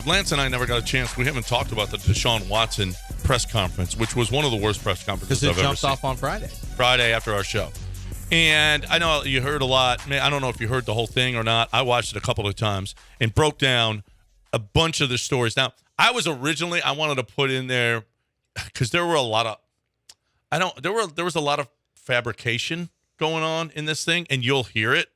Lance and I never got a chance. We haven't talked about the Deshaun Watson press conference, which was one of the worst press conferences I've ever seen. Jumped off on Friday after our show. And I know you heard a lot. I don't know if you heard the whole thing or not. I watched it a couple of times and broke down a bunch of the stories. Now, I wanted to put in there because there were a lot of there was a lot of fabrication going on in this thing, and you'll hear it,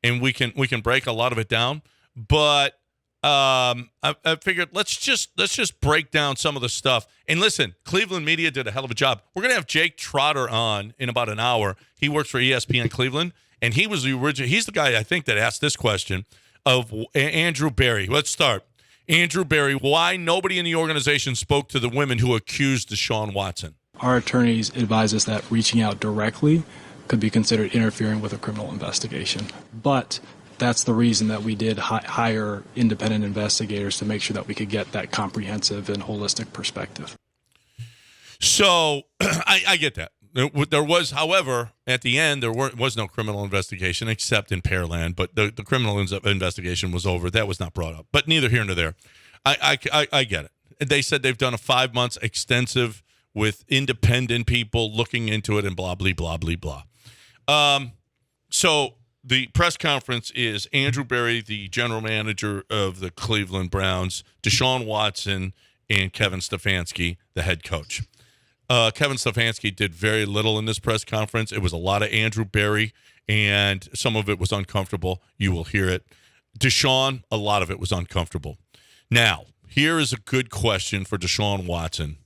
and we can break a lot of it down. But I figured let's just break down some of the stuff. And listen, Cleveland media did a hell of a job. We're gonna have Jake Trotter on in about an hour. He works for ESPN Cleveland, and he was the original. He's the guy I think that asked this question of Andrew Berry. Let's start. Andrew Berry, why nobody in the organization spoke to the women who accused Deshaun Watson? Our attorneys advise us that reaching out directly could be considered interfering with a criminal investigation. But that's the reason that we did hire independent investigators to make sure that we could get that comprehensive and holistic perspective. So I get that. There was, however, at the end, there was no criminal investigation except in Pearland, but the criminal investigation was over. That was not brought up, but neither here nor there. I get it. They said they've done a 5 months extensive with independent people looking into it and blah, blah, blah, blah, blah. So the press conference is Andrew Berry, the general manager of the Cleveland Browns, Deshaun Watson, and Kevin Stefanski, the head coach. Kevin Stefanski did very little in this press conference. It was a lot of Andrew Berry, and some of it was uncomfortable. You will hear it. Deshaun, a lot of it was uncomfortable. Now, here is a good question for Deshaun Watson.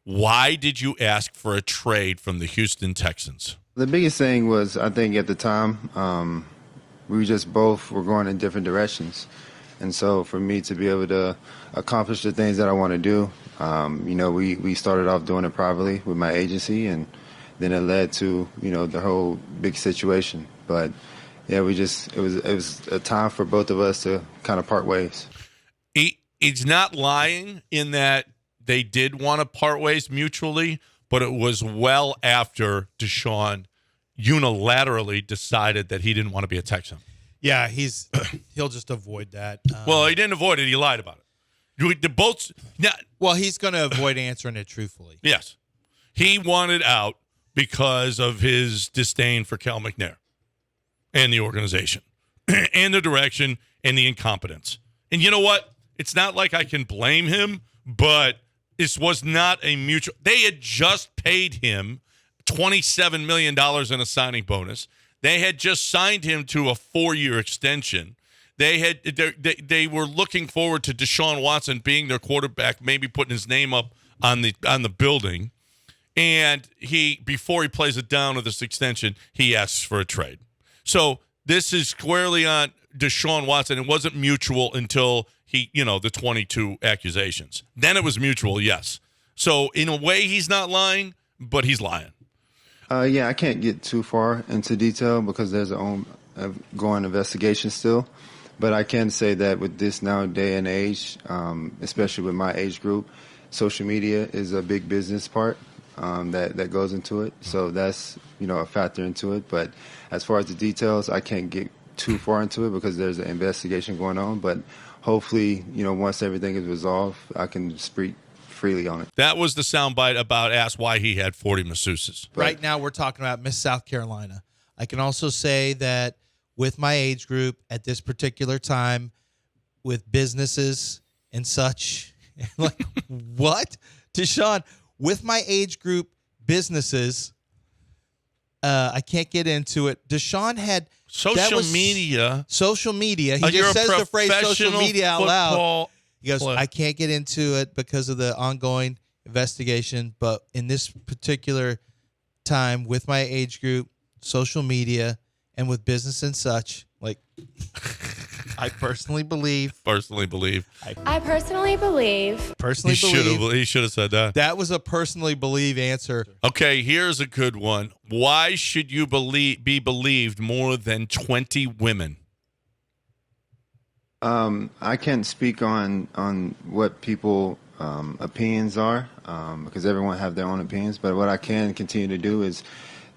Why did you ask for a trade from the Houston Texans? The biggest thing was, I think at the time, we just both were going in different directions. And so for me to be able to accomplish the things that I want to do, we started off doing it privately with my agency, and then it led to, the whole big situation. But yeah, it was a time for both of us to kind of part ways. He's not lying in that they did want to part ways mutually, but it was well after Deshaun unilaterally decided that he didn't want to be a Texan. Yeah, he'll just avoid that. Well, he didn't avoid it. He lied about it. Well, he's going to avoid answering it truthfully. Yes. He wanted out because of his disdain for Cal McNair and the organization and the direction and the incompetence. And you know what? It's not like I can blame him, but this was not a mutual. They had just paid him $27 million in a signing bonus. They had just signed him to a 4-year extension. They were looking forward to Deshaun Watson being their quarterback, maybe putting his name up on the building. And before he plays it down with this extension, he asks for a trade. So this is squarely on Deshaun Watson. It wasn't mutual until the 22 accusations. Then it was mutual, yes. So in a way, he's not lying, but he's lying. Yeah, I can't get too far into detail because there's an ongoing investigation still. But I can say that with this now day and age, especially with my age group, social media is a big business part that goes into it. So that's, a factor into it. But as far as the details, I can't get too far into it because there's an investigation going on. But hopefully, once everything is resolved, I can speak freely on it. That was the soundbite about ask why he had 40 masseuses. Right now we're talking about Miss South Carolina. I can also say that with my age group at this particular time, with businesses and such, like what? Deshaun, with my age group businesses, I can't get into it. Deshaun had social media. Social media. He just says the phrase social media out loud. He goes, player. I can't get into it because of the ongoing investigation, but in this particular time with my age group, social media, and with business and such, like, I personally believe. I personally believe. He should have said that. That was a personally believe answer. Okay, here's a good one. Why should you be believed more than 20 women? I can't speak on what people opinions are because everyone have their own opinions. But what I can continue to do is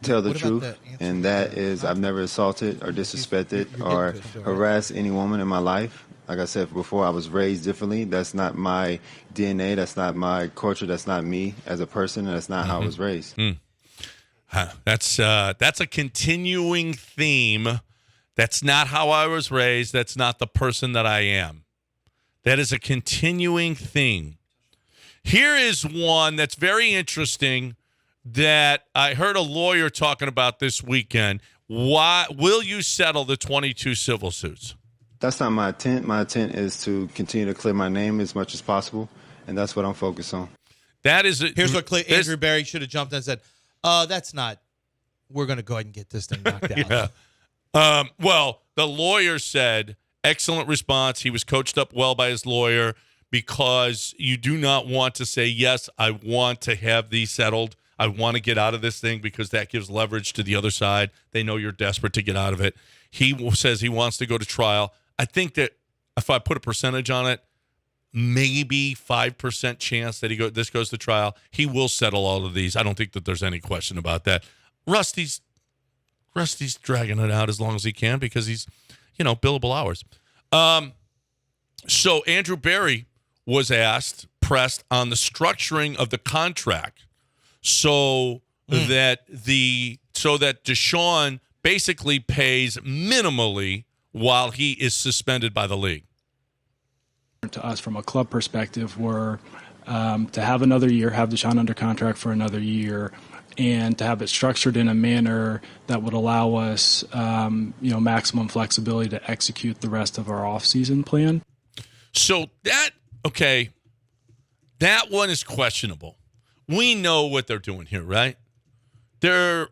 tell the What about truth, the answer and to that the- is I've never assaulted or disrespected you're or getting to it, harassed any woman in my life. Like I said before, I was raised differently. That's not my DNA. That's not my culture. That's not me as a person, and that's not how I was raised. That's a continuing theme. That's not how I was raised. That's not the person that I am. That is a continuing thing. Here is one that's very interesting that I heard a lawyer talking about this weekend. Why will you settle the 22 civil suits? That's not my intent. My intent is to continue to clear my name as much as possible, and that's what I'm focused on. That is Here's what Andrew Barry should have jumped in and said, that's not – we're going to go ahead and get this thing knocked out. Yeah. Well, the lawyer said, excellent response. He was coached up well by his lawyer because you do not want to say, yes, I want to have these settled. I want to get out of this thing because that gives leverage to the other side. They know you're desperate to get out of it. He says he wants to go to trial. I think that if I put a percentage on it, maybe 5% chance that this goes to trial. He will settle all of these. I don't think that there's any question about that. Rusty's dragging it out as long as he can because he's, billable hours. So Andrew Barry was pressed on the structuring of the contract so that Deshaun basically pays minimally while he is suspended by the league. To us, from a club perspective, were to have another year, have Deshaun under contract for another year, and to have it structured in a manner that would allow us, maximum flexibility to execute the rest of our offseason plan. So that one is questionable. We know what they're doing here, right? They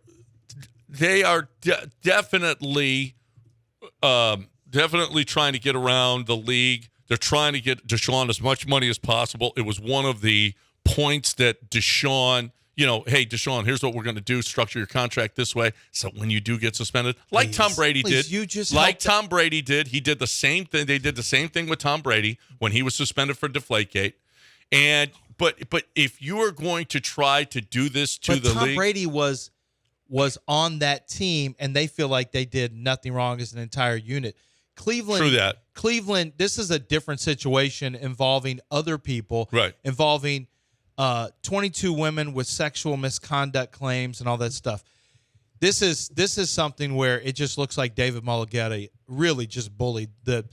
are definitely trying to get around the league. They're trying to get Deshaun as much money as possible. It was one of the points that Deshaun, hey, Deshaun, here's what we're going to do. Structure your contract this way. So when you do get suspended, like Tom Brady did, Tom Brady did, he did the same thing. They did the same thing with Tom Brady when he was suspended for Deflategate. But if you are going to try to do this to the Tom league, Brady was on that team, and they feel like they did nothing wrong as an entire unit. Cleveland, this is a different situation involving other people, right? Involving 22 women with sexual misconduct claims and all that stuff. This is something where it just looks like David Mulligata really just bullied the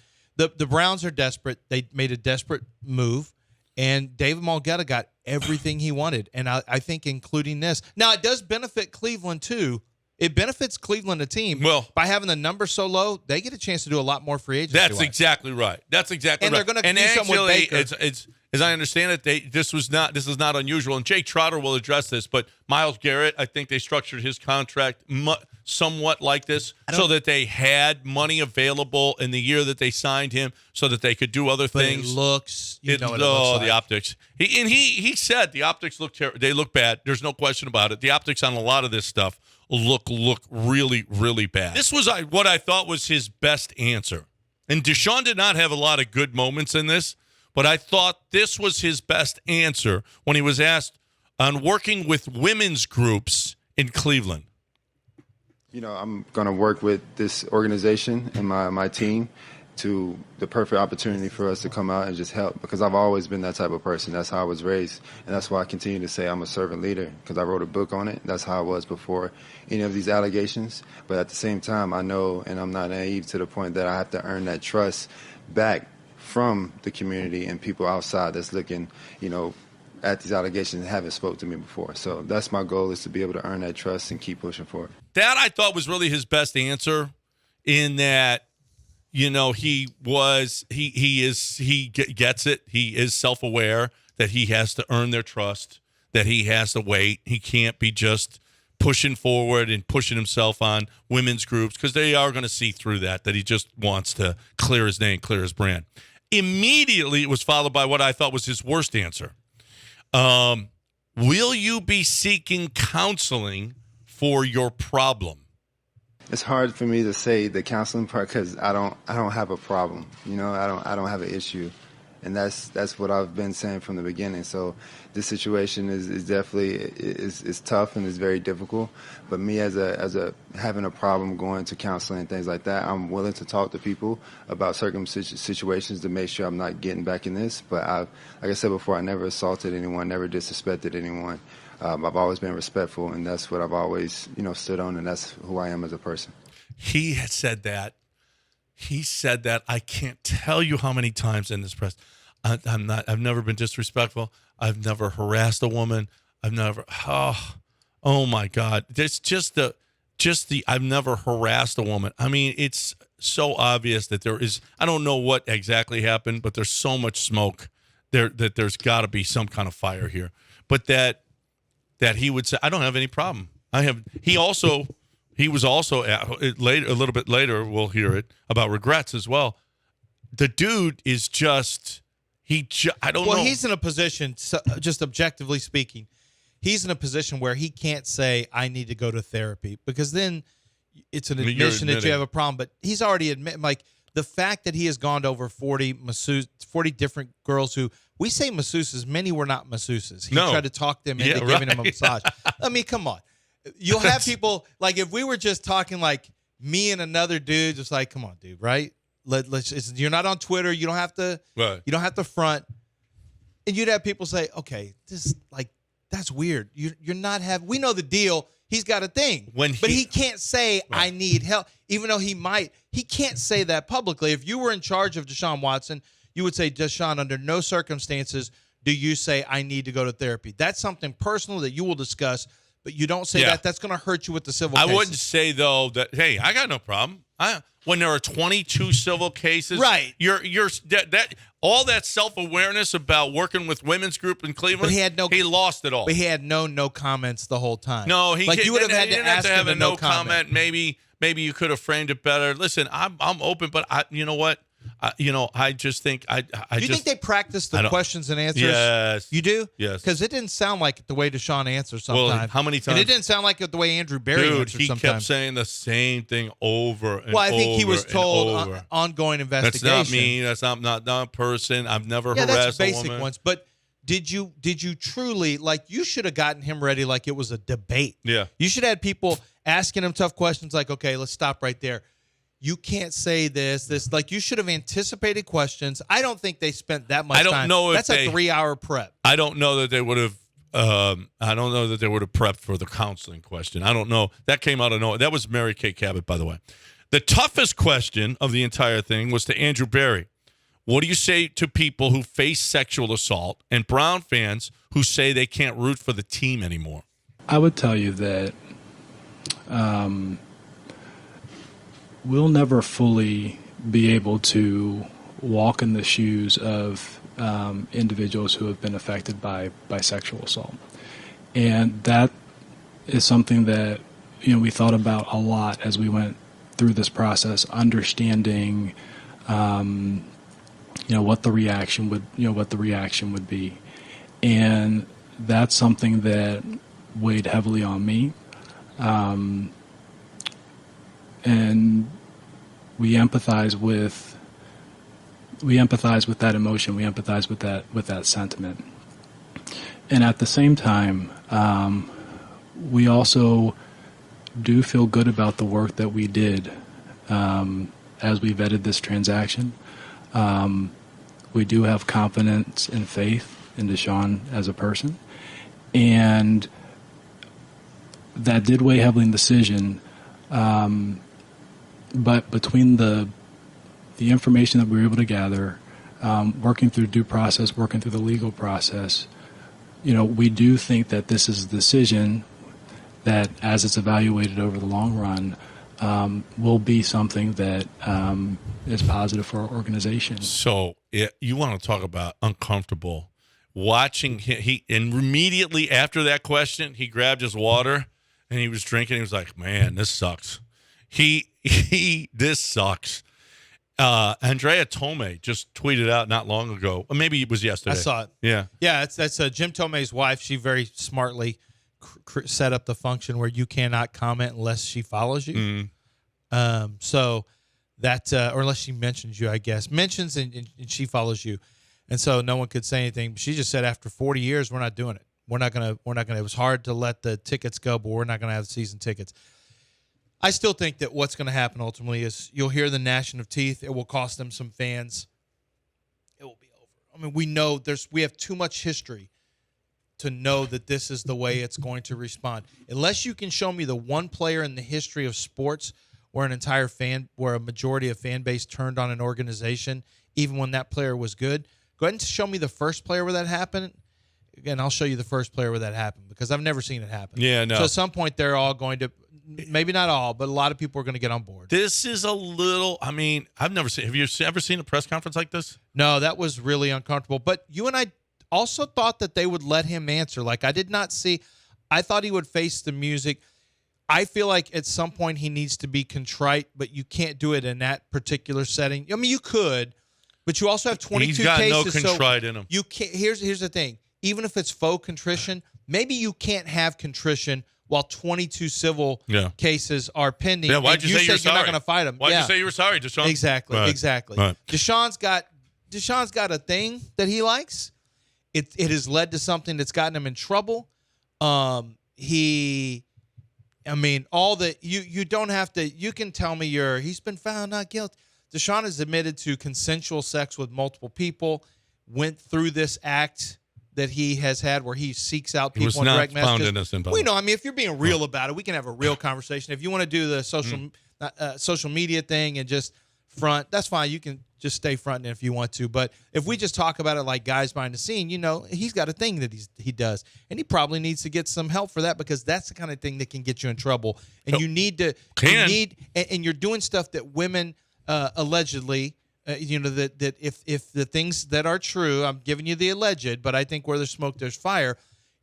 Browns are desperate. They made a desperate move, and David Mulligata got everything he wanted, and I think including this. Now it does benefit Cleveland too. It benefits Cleveland, the team. Well, by having the number so low, they get a chance to do a lot more free agency. That's exactly right. And they're going to do something with Baker. It's as I understand it, this is not unusual. And Jake Trotter will address this, but Myles Garrett, I think they structured his contract somewhat like this, so that they had money available in the year that they signed him, so that they could do other things. It looks, what it looks like. The optics. He said the optics look they look bad. There's no question about it. The optics on a lot of this stuff look really, really bad. This was what I thought was his best answer. And Deshaun did not have a lot of good moments in this, but I thought this was his best answer when he was asked on working with women's groups in Cleveland. I'm going to work with this organization and my team to the perfect opportunity for us to come out and just help, because I've always been that type of person. That's how I was raised, and that's why I continue to say I'm a servant leader, because I wrote a book on it. That's how I was before any of these allegations. But at the same time, I know, and I'm not naive to the point that I have to earn that trust back from the community and people outside that's looking, at these allegations and haven't spoke to me before. So that's my goal, is to be able to earn that trust and keep pushing for it. That I thought was really his best answer, in that, he gets it. He is self-aware that he has to earn their trust, that he has to wait. He can't be just pushing forward and pushing himself on women's groups, because they are going to see through that he just wants to clear his name, clear his brand. Immediately, it was followed by what I thought was his worst answer. Will you be seeking counseling for your problem? It's hard for me to say the counseling part, because I don't have a problem. I don't have an issue. And that's what I've been saying from the beginning. So this situation is definitely is tough and is very difficult. But me as a having a problem going to counseling and things like that, I'm willing to talk to people about certain situations to make sure I'm not getting back in this. But like I said before, I never assaulted anyone, never disrespected anyone. I've always been respectful, and that's what I've always stood on, and that's who I am as a person. He had said that. He said that. I can't tell you how many times in this press. I've never been disrespectful. I've never harassed a woman. I've never. Oh my God! It's just the. I've never harassed a woman. I mean, it's so obvious that there is. I don't know what exactly happened, but there's so much smoke there that there's got to be some kind of fire here. But that he would say, I don't have any problem. I have. He was also later, a little bit later, we'll hear it about regrets as well. The dude is just, I don't know. Well, he's in a position, just objectively speaking, he's in a position where he can't say, I need to go to therapy, because then it's an admission that you have a problem. But he's already admitted, like, the fact that he has gone to over 40 different girls who, we say masseuses, many were not masseuses. He tried to talk them into giving them a massage. I mean, come on. You'll have people, like, if we were just talking like me and another dude, just like, come on, dude, right? You're not on Twitter. You don't have to. Right. You don't have to front. And you'd have people say, okay, this, like, that's weird. You're not having. We know the deal. He's got a thing, but he can't say I need help, even though he might. He can't say that publicly. If you were in charge of Deshaun Watson, you would say, Deshaun, under no circumstances do you say I need to go to therapy. That's something personal that you will discuss. But you don't say that. That's going to hurt you with the civil cases. I wouldn't say, though, that, hey, I got no problem. When there are 22 civil cases, right? All that self-awareness about working with women's group in Cleveland, he lost it all. But he had no comments the whole time. No, you would have had to ask him have a no comment. Maybe you could have framed it better. Listen, I'm open, but you know what? I just think do you think they practice the questions and answers? Yes. You do? Yes. Because it didn't sound like it the way Deshaun answers sometimes. Well, how many times? And it didn't sound like it the way Andrew Berry answers he sometimes. Kept saying the same thing over and over. Well, I think he was told ongoing investigation. That's not me. That's not a person. I've never harassed that's a basic woman. ones. But did you truly, like, you should have gotten him ready like it was a debate. Yeah. You should have had people asking him tough questions like, okay, let's stop right there. You can't say this. Like, you should have anticipated questions. I don't think they spent that much time. I don't know if that's a 3-hour prep. I don't know that they would have. I don't know that they would have prepped for the counseling question. I don't know. That came out of nowhere. That was Mary Kay Cabot, by the way. The toughest question of the entire thing was to Andrew Berry. What do you say to people who face sexual assault and Brown fans who say they can't root for the team anymore? I would tell you that we'll never fully be able to walk in the shoes of individuals who have been affected by sexual assault. And that is something that, we thought about a lot as we went through this process, understanding, what the reaction would be. And that's something that weighed heavily on me. And we empathize with that emotion. We empathize with that sentiment. And at the same time, we also do feel good about the work that we did as we vetted this transaction. We do have confidence and faith in Deshaun as a person, and that did weigh heavily in the decision. But between the information that we were able to gather, working through due process, working through the legal process, we do think that this is a decision that, as it's evaluated over the long run, will be something that is positive for our organization. So you want to talk about uncomfortable. Watching he and immediately after that question, he grabbed his water and he was drinking. He was like, "Man, this sucks." This sucks. Andrea Tomei just tweeted out not long ago. Or maybe it was yesterday. I saw it. Yeah. Yeah, that's Jim Tomei's wife. She very smartly set up the function where you cannot comment unless she follows you. So that, or unless she mentions you, I guess. Mentions and she follows you. And so no one could say anything. She just said after 40 years, we're not doing it. We're not gonna. It was hard to let the tickets go, but we're not gonna have season tickets. I still think that what's going to happen ultimately is you'll hear the gnashing of teeth. It will cost them some fans. It will be over. I mean, we have too much history to know that this is the way it's going to respond. Unless you can show me the one player in the history of sports where a majority of fan base turned on an organization, even when that player was good. Go ahead and show me the first player where that happened. Again, I'll show you the first player where that happened because I've never seen it happen. Yeah, no. So at some point they're all going to. Maybe not all, but a lot of people are going to get on board. This is a little, I mean, I've never seen, have you ever seen a press conference like this? No, that was really uncomfortable. But you and I also thought that they would let him answer. Like, I did not see, I thought he would face the music. I feel like at some point he needs to be contrite, but you can't do it in that particular setting. I mean, you could, but you also have 22 He's got cases. no contrite in him. You can't, here's the thing. Even if it's faux contrition, maybe you can't have contrition while 22 civil cases are pending. Yeah, why'd you say you're sorry? You're not going to fight him. Why'd you say you were sorry, Deshaun? Exactly, exactly. Right. Deshaun's got a thing that he likes. It has led to something that's gotten him in trouble. All the you don't have to. You can tell me he's been found not guilty. Deshaun has admitted to consensual sex with multiple people. Went through this act that he has had where he seeks out people in direct messages. Found innocent. We know. I mean, if you're being real about it, we can have a real conversation. If you want to do the social media thing and just front, that's fine. You can just stay fronting if you want to. But if we just talk about it like guys behind the scene, he's got a thing that he does, and he probably needs to get some help for that because that's the kind of thing that can get you in trouble. And you need to. And you're doing stuff that women allegedly. That if the things that are true, I'm giving you the alleged, but I think where there's smoke, there's fire.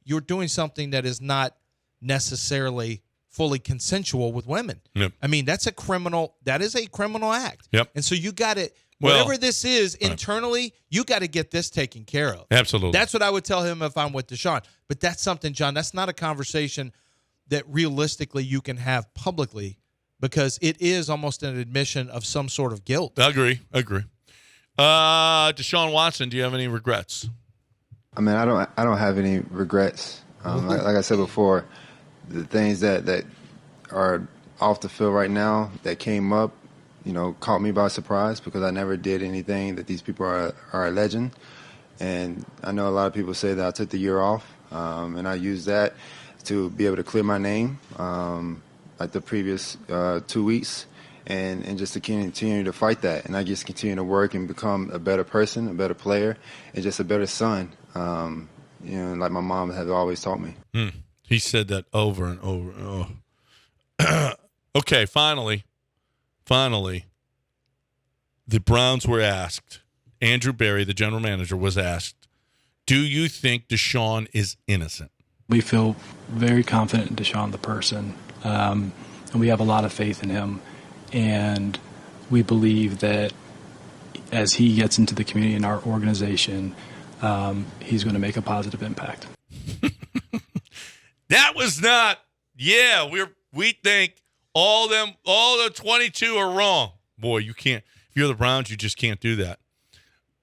You're doing something that is not necessarily fully consensual with women. Yep. I mean, that is a criminal act. Yep. And so you got to, whatever this is internally, you got to get this taken care of. Absolutely. That's what I would tell him if I'm with Deshaun. But that's something, John, that's not a conversation that realistically you can have publicly. Because it is almost an admission of some sort of guilt. I agree. Deshaun Watson, do you have any regrets? I mean, I don't have any regrets. Like I said before, the things that are off the field right now that came up, caught me by surprise because I never did anything that these people are alleging. And I know a lot of people say that I took the year off, and I used that to be able to clear my name. Like the previous 2 weeks, and just to continue to fight that. And I just continue to work and become a better person, a better player, and just a better son, like my mom has always taught me. He said that over and over. Oh. Okay, finally, the Browns were asked, Andrew Berry, the general manager, was asked, do you think Deshaun is innocent? We feel very confident in Deshaun the person. And we have a lot of faith in him, and we believe that as he gets into the community and our organization, he's going to make a positive impact. That was not. Yeah, we think all the 22 are wrong. Boy, you can't. If you're the Browns, you just can't do that.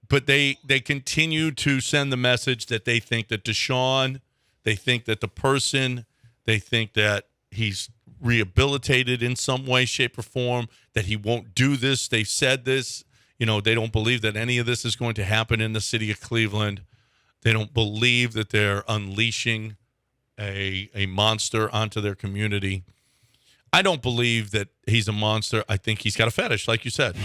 But they continue to send the message that they think that Deshaun, they think that the person, they think that he's rehabilitated in some way, shape, or form, that he won't do this. They've said this. They don't believe that any of this is going to happen in the city of Cleveland. They don't believe that they're unleashing a monster onto their community. I don't believe that he's a monster. I think he's got a fetish, like you said.